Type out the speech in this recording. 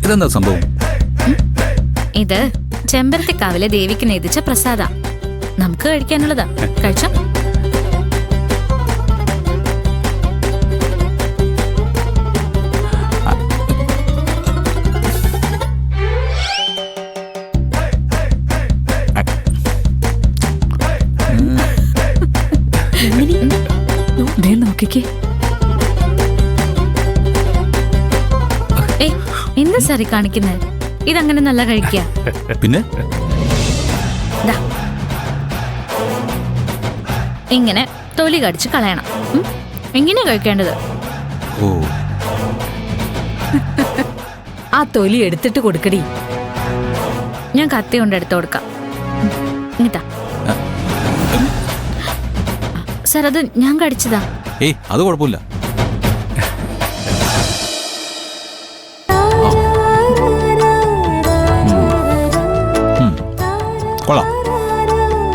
ഇതെന്താ സംഭവം? ഇത് ചെമ്പരത്തിക്കാവിലെ ദേവിക്ക് നേദിച്ച പ്രസാദ. നമുക്ക് കഴിക്കാനുള്ളതാ. കഴിച്ചോ. നോക്കിക്കേ. എന്താ സാറി കാണിക്കുന്നത്? ഇതങ്ങനെ നല്ല കഴിക്കുക. പിന്നെ ഇങ്ങനെ തൊലി കടിച്ച് കളയണം. ഇങ്ങനെ കഴിക്കേണ്ടത്. ഓ, ആ തൊലി എടുത്തിട്ട് കൊടുക്കടി. ഞാൻ കത്തി കൊണ്ട് എടുത്തു കൊടുക്കാം. ഇതാ സാർ, അത് ഞാൻ കടിച്ചതാ. ഏയ്, അത് കുഴപ്പമില്ല. കൊള്ളാം.